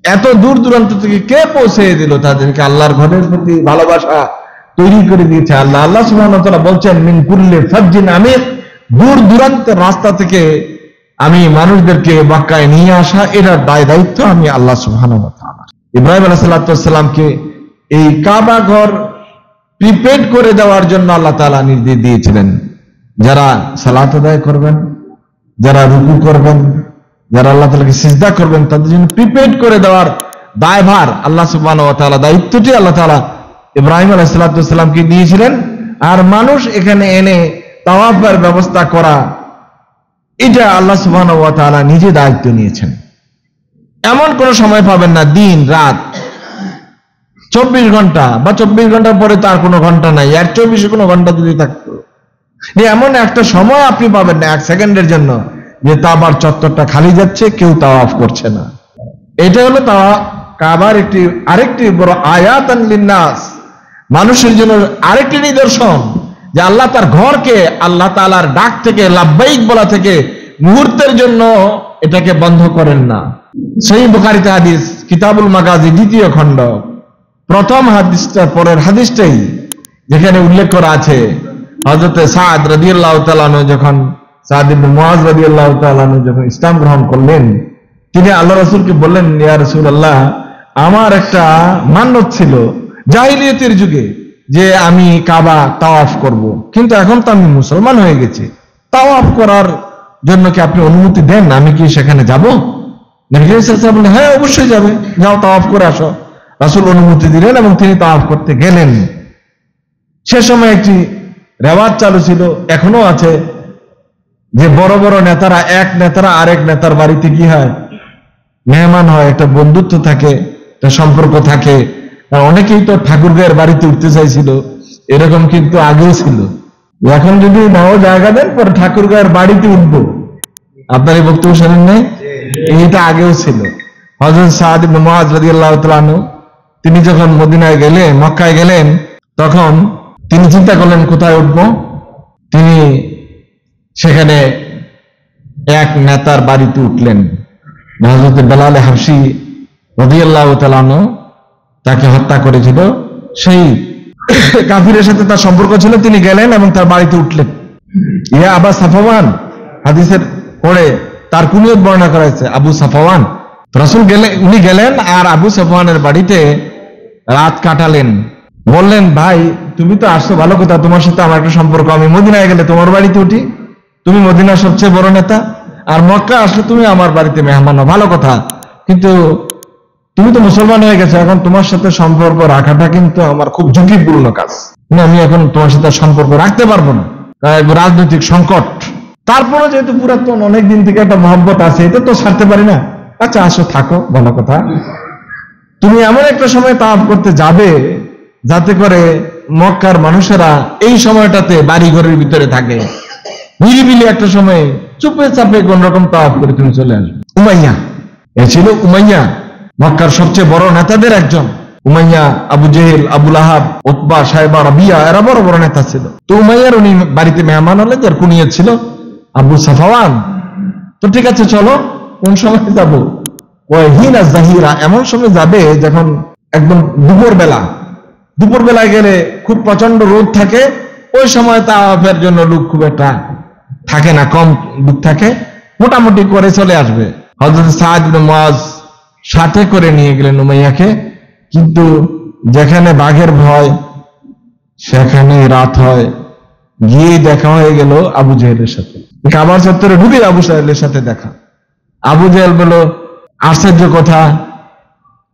এত দূর দূরান্ত থেকে কে পৌঁছে দিল তাদেরকে আল্লাহর ঘরের প্রতি ভালোবাসা তৈরি করে দিয়েছে আল্লাহ। আল্লাহ সুবহানাহু ওয়া তাআলা বলছেন মিন কুল্লি ফাজ্জিন আমিক, দূর দূরান্তের রাস্তা থেকে আমি মানুষদেরকে মক্কায় নিয়ে আসা, এটার দায়িত্ব আমি আল্লাহ সুবহানাহু ওয়া তাআলা। ইব্রাহিম আলাইহিস সালামকে এই কাবা ঘর প্রিপেড করে দেওয়ার জন্য আল্লাহ তাআলা নির্দেশ দিয়েছিলেন, যারা সালাত আদায় করবেন, যারা রুকু করবেন, যারা আল্লাহ তাআলাকে সিজদা করবেন, তাদের জন্য প্রিপেড করে দেওয়ার দায়ভার আল্লাহ সুবহানাহু ওয়া তাআলা, দায়িত্বটি আল্লাহ তাআলা ইব্রাহিম আলাইহিস সালামকে দিয়েছিলেন। আর মানুষ এখানে এনে তাওয়াফের ব্যবস্থা করা, এটা আল্লাহ সুবহানাহু ওয়া তাআলা নিজে দায়িত্ব নিয়েছেন। এমন কোন সময় পাবেন না দিন রাত 24 ঘন্টা বা 24 ঘন্টার পরে তার কোনো ঘন্টা নাই, আর 24 কোনো ঘন্টা যদি থাকতো, এমন একটা সময় আপনি পাবেন না 1 সেকেন্ডের জন্য যে কাবার চত্বরটা খালি যাচ্ছে, কেউ তাওয়াফ করছে না। এটা হলো কাবার আরেকটি বড় আয়াতান লিন্নাস, মানুষের জন্য আরেকটি নিদর্শন যে আল্লাহ তার ঘরকে আল্লাহ তাআলার ডাক থেকে, লাব্বাইক বলা থেকে মুহূর্তের জন্য এটাকে বন্ধ করেন না। সহিহ বুখারীতে হাদিস, কিতাবুল মাগাজি 2য় খণ্ড, প্রথম হাদিসটার পরের হাদিসটাই যেখানে উল্লেখ করা আছে, হযরত সাদ রাদিয়াল্লাহু তাআলা আনহু যখন সাদ ইবনে মুআয রাদিয়াল্লাহু তাআলা আনহু যখন ইসলাম গ্রহণ করলেন, তিনি আল্লাহ রাসূলকে বললেন, ইয়া রাসূলুল্লাহ, আমার একটা মান্যত ছিল জাহিলিয়াতের যুগে যে আমি কাবা তাওয়াফ করব, কিন্তু এখন তো আমি মুসলমান হয়ে গেছি, তাওয়াফ করার জন্য কি আপনি অনুমতি দেন? আমি কি সেখানে যাব? নবী সাল্লাল্লাহু আলাইহি ওয়াসাল্লাম বললেন, হ্যাঁ অবশ্যই যাবে, যাও তাওয়াফ করে আসো। রাসূল অনুমতি দিলেন এবং তিনি তাওয়াফ করতে গেলেন। সে সময় একটি রেওয়াজ চালু ছিল, এখনো আছে, যে বড় বড় নেতারা আরেক নেতার বাড়িতে কি হয়, মেহমান হয়, একটা বন্ধুত্ব থাকে, একটা সম্পর্ক থাকে। অনেকেই তো ঠাকুরগাঁয়ের বাড়িতে উঠতে চাইছিল, এরকম কিন্তু আগেও ছিল। এখন যদি নাও জায়গা দেন, পরে ঠাকুরগাঁয়ের বাড়িতে উঠবো, আপনার এই বক্তব্য শোনেন নাই? এইটা আগেও ছিল। হযরত সাদ ইবনে মুআয রাদিয়াল্লাহু তাআলা আনহু তিনি যখন মদিনায় গেলেন, মক্কায় গেলেন, তখন তিনি চিন্তা করলেন কোথায় উঠবো। তিনি সেখানে এক নেতার বাড়িতে উঠলেন, হযরত বেলাল হাবশী রাদিয়াল্লাহু তাআলা আনহু তাকে হত্যা করেছিল, সেই কাফিরের সাথে তার সম্পর্ক ছিল। তিনি গেলেন এবং তার বাড়িতে উঠলেন। ইয়া আবা সাফওয়ান, হাদিসের পরে তার কুনিয়ত বর্ণনা করা হয়েছে আবু সাফওয়ান। রাসূল উনি গেলেন আর আবু সাফওয়ানের বাড়িতে রাত কাটালেন। বললেন, ভাই তুমি তো আসছো, ভালো কথা, তোমার সাথে আমার একটা সম্পর্ক, আমি মদিনায় গেলে তোমার বাড়িতে উঠি, তুমি মদিনার সবচেয়ে বড় নেতা, আর মক্কা আসলে তুমি আমার বাড়িতে মেহমান, ভালো কথা, কিন্তু তুমি তো মুসলমান হয়ে গেছো, এখন তোমার সাথে সম্পর্ক রাখাটা কিন্তু আমার খুব ঝুঁকিপূর্ণ কাজ, আমি এখন তোমার সাথে সম্পর্ক রাখতে পারবো না, রাজনৈতিক সংকট। তারপরে যেহেতু পুরাতন অনেক দিন থেকে একটা মহব্বত আছে, এটা তো ছাড়তে পারি না, আচ্ছা আসো থাকো, ভালো কথা। তুমি এমন একটা সময় তাওয়াফ করতে যাবে যাতে করে মক্কার মানুষেরা এই সময়টাতে বাড়ি ঘরের ভিতরে থাকে, নিরিবিলি একটা সময় চুপে চাপে কোন রকম তাওয়াফ করে তুমি চলে আসবে। উমাইয়া, এ ছিল উমাইয়া, মক্কার সবচেয়ে বড় নেতাদের একজন। উমাইয়া, আবু জেহেল, আবুল আহাব, উতবা, সাইবা, রাবিয়া, এরা বড় বড় নেতা ছিল। তো উমাইয়ার উনি বাড়িতে মেহমান হলেন, যার কুনিয়ত ছিল আবু সাফওয়ান। তো ঠিক আছে চলো, কোন সময় যাবো? হিনা জাহিরা, এমন সময় যাবে যখন একদম দুপুরবেলায় গেলে খুব প্রচন্ড রোদ থাকে, ওই সময় তাওয়াফের জন্য লোক খুব একটা থাকে না, কম লোক থাকে, মোটামুটি করে চলে আসবে। হযরত সাদ ইবনে মুআয সাথে করে নিয়ে গেলেন উমাইয়াকে, কিন্তু যেখানে বাঘের ভয় সেখানে রাত হয়। গিয়ে দেখা হয়ে গেল আবু জেহেলের সাথে, কাবার চত্বরে ঢুকে আবু জেহেলের সাথে দেখা। আবু জেহেল বলল, আশ্চর্য কথা,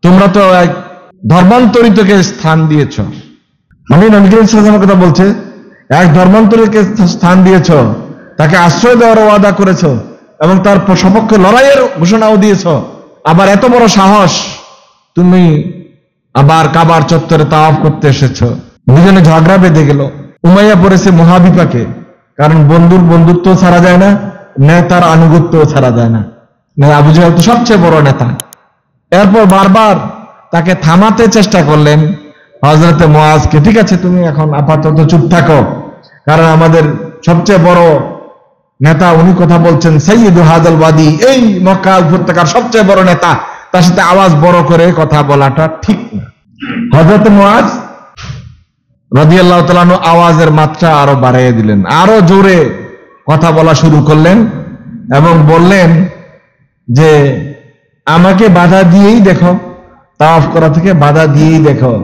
তোমরা তো এক ধর্মান্তরিতকে স্থান দিয়েছ, মানে নবী সাল্লাল্লাহু কথা বলছে, এক ধর্মান্তরিতকে স্থান দিয়েছ, তাকে আশ্রয় দেওয়ার ওয়াদা করেছ এবং তার সপক্ষে লড়াইয়ের ঘোষণাও দিয়েছ, আবার এত বড় সাহস, তুমি আবার কাবার চত্বরে তাওয়াফ করতে এসেছ। দুজনে ঝগড়া বেঁধে গেল। উমাইয়া পড়েছে মহাবিপাকে, কারণ বন্ধুর বন্ধুত্ব ছাড়া যায় না, নেতার আনুগত্য ছাড়া যায় না। আবু জেহেল তো সবচেয়ে বড় নেতা। এরপর বারবার তাকে থামাতে চেষ্টা করলেন হযরতে মুআযকে, ঠিক আছে তুমি এখন আপাতত চুপ থাকো, কারণ আমাদের সবচেয়ে বড় নেতা উনি কথা বলছেন, সাইয়্যিদু হাযাল ওয়াদি, এই মক্কা উপত্যকার সবচেয়ে বড় নেতা, তার সাথে আওয়াজ বড় করে কথা বলাটা ঠিক না। হযরত মুআজ রাদিয়াল্লাহু তাআলা আনহু আওয়াজের মাত্রা আরো বাড়িয়ে দিলেন, আরো জোরে কথা বলা শুরু করলেন এবং বললেন যে আমাকে বাধা দিয়েই দেখো, তাওয়াফ করা থেকে বাধা দিয়েই দেখো।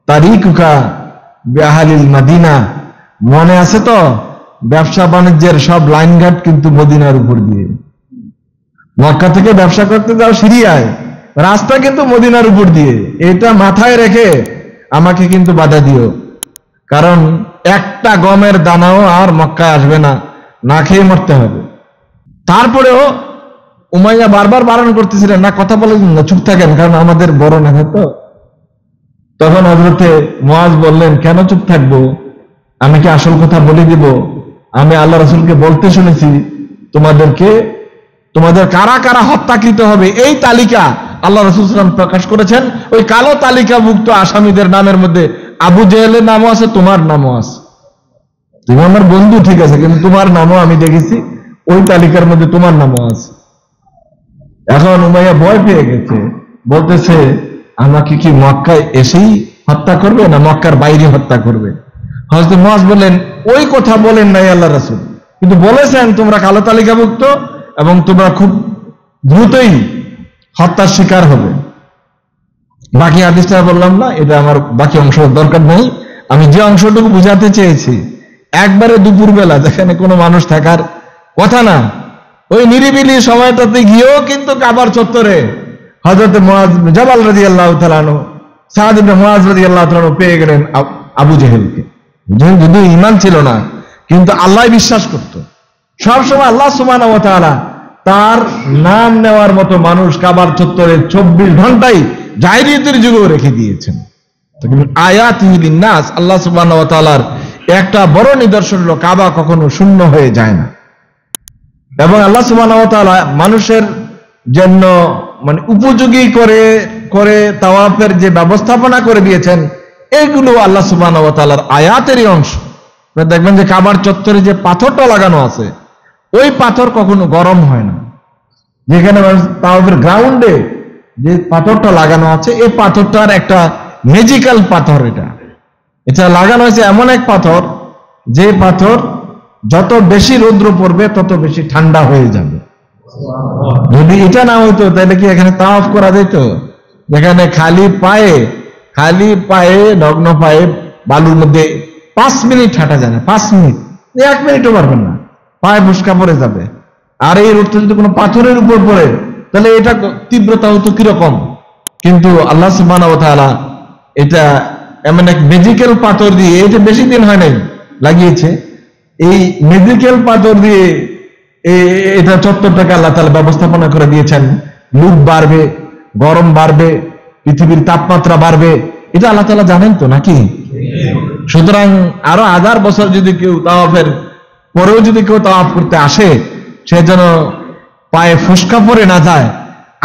তারিকুকা বিআহলিল মদিনা, মনে আছে তো ব্যবসা বাণিজ্যের সব লাইনঘাট কিন্তু মদিনার উপর দিয়ে। মক্কা থেকে ব্যবসা করতে যাও সিরিয়ায়, রাস্তা কিন্তু মদিনার উপর দিয়ে। এটা মাথায় রেখে আমাকে কিন্তু বাধা দিও, কারণ একটা গমের দানাও আর মক্কায় আসবে না, না খেয়ে মরতে হবে। তারপরেও উমাইয়া বারবার বারণ করতেছিলেন, না কথা বলেন না, চুপ থাকেন, কারণ আমাদের বড় নেতা তো। তখন হযরতে মুআজ বললেন, কেন চুপ থাকবো, আমি কি আসল কথা বলে দিব? আমি আল্লাহ রাসূলকে বলতে শুনেছি তোমাদের কারা কারা হত্যাকৃত হবে এই তালিকা আল্লাহ রাসূল সাল্লাল্লাহু আলাইহি ওয়াসাল্লাম প্রকাশ করেছেন। ওই কালো তালিকাভুক্ত আসামিদের নামের মধ্যে আবু জেহেলের নামও আছে, তোমার নামও আছে। তুমি আমার বন্ধু ঠিক আছে, কিন্তু তোমার নামও আমি দেখেছি, ওই তালিকার মধ্যে তোমার নামও আছে। এখন উমাইয়া ভয় পেয়ে গেছে, বলতেছে আমাকে কি মক্কায় এসেই হত্যা করবে না মক্কার বাইরে হত্যা করবে? হযরত মুআজ বললেন, ওই কথা বলেন নাই আল্লাহ রাসূল, কিন্তু বলেছেন তোমরা কালো তালিকাভুক্ত এবং তোমরা খুব দ্রুতই হত্যার শিকার হবে। বাকি হাদিসটা বললাম না, এটা আমার বাকি অংশ দরকার নেই। আমি যে অংশটুকু বুঝাতে চেয়েছি, একবারে দুপুরবেলা যেখানে কোনো মানুষ থাকার কথা না, ওই নিরিবিলি সময়টাতে গিয়েও কিন্তু কাবার চত্বরে হযরত মুআজ ইবনে জাবাল রাদিয়াল্লাহু তাআলা আনহু, সাদ ইবনে মুআজ রাদিয়াল্লাহু তাআলা আনহু পেয়ে গেলেন আবু জেহেলকে। যদিও ঈমান ছিল না, কিন্তু আল্লাহ বিশ্বাস করত। সবসময় আল্লাহ সুবহানাহু ওয়া তাআলা তার নাম নেওয়ার মতো মানুষ কাবার চত্বরে 24 ঘন্টাই জাহিলিয়াতের যুগেও রেখে দিয়েছেন। আয়াতিহি লিন-নাস, আল্লাহ সুবহানাহু ওয়া তাআলার একটা বড় নিদর্শন হলো কাবা কখনো শূন্য হয়ে যায় না। এবং আল্লাহ সুবহানাহু ওয়া তাআলা মানুষের জন্য মানে উপযোগী করে তাওয়াফের যে ব্যবস্থাপনা করে দিয়েছেন, এগুলো আল্লাহ সুবহানাহু ওয়া তাআলার আয়াতেরই অংশ। দেখবেন যে কাবার চত্বরে যে পাথরটা লাগানো আছে, ওই পাথর কখনো গরম হয় না। যেখানে তাওয়াফের গ্রাউন্ডে যে পাথরটা লাগানো আছে, এই পাথরটার একটা ম্যাজিক্যাল পাথর। এটা লাগানো হয়েছে এমন এক পাথর, যে পাথর যত বেশি রৌদ্র পড়বে তত বেশি ঠান্ডা হয়ে যাবে। যদি এটা না হইতো তাহলে কি এখানে তাওয়াফ করা যেত? যেখানে খালি পায়ে নগ্ন পায়ে বালুর মধ্যে 5 মিনিট হাঁটা যায় না, 5 মিনিট, 1 মিনিটও পারবেন না, পায়ে ফুসকা পড়ে যাবে। আর এই রোদটা যদি কোনো পাথরের উপর পড়ে তাহলে এটা তীব্রতা হতো কিরকম। কিন্তু আল্লাহ সুবহানাহু ওয়া তাআলা এটা এমন এক ম্যাজিক্যাল পাথর দিয়ে, এটা বেশি দিন হয় নাই লাগিয়েছে, এই ম্যাজিক্যাল পাথর দিয়ে এটা চত্বরটাকে আল্লাহ তাআলা ব্যবস্থাপনা করে দিয়েছেন। লুক বাড়বে, গরম বাড়বে, পৃথিবীর তাপমাত্রা বাড়বে, এটা আল্লাহ তাআলা জানেন তো নাকি? সুতরাং আরো 1000 বছর যদি কেউ তাওয়াফের পরেও যদি কেউ তাওয়াফ করতে আসে, সে যেন পায়ে ফুসকা পড়ে না যায়,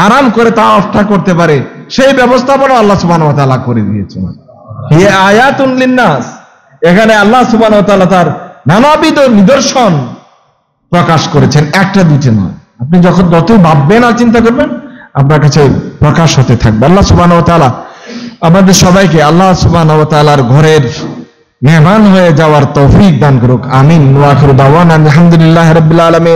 আরাম করে তাওয়াফটা করতে পারে, সেই ব্যবস্থাপনা আল্লাহ সুবহানাহু ওয়া তাআলা করে দিয়েছেন। হিয়া আয়াতুন লিন-নাস, এখানে আল্লাহ সুবহানাহু ওয়া তাআলা তার নানাবিধ নিদর্শন প্রকাশ করেছেন, একটা দুইটা নয়। আপনি যতই ভাববেন আর চিন্তা করবেন, আপনার কাছে প্রকাশ হতে থাকবে। আল্লাহ সুবহানাহু ওয়া তাআলা আমাদের সবাইকে আল্লাহ সুবহানাহু ওয়া তাআলার ঘরের মেহমান হয়ে যাওয়ার তৌফিক দান করুক। আমিন। ওয়া আখিরু দাওয়ানা আলহামদুলিল্লাহি রাব্বিল আলামিন।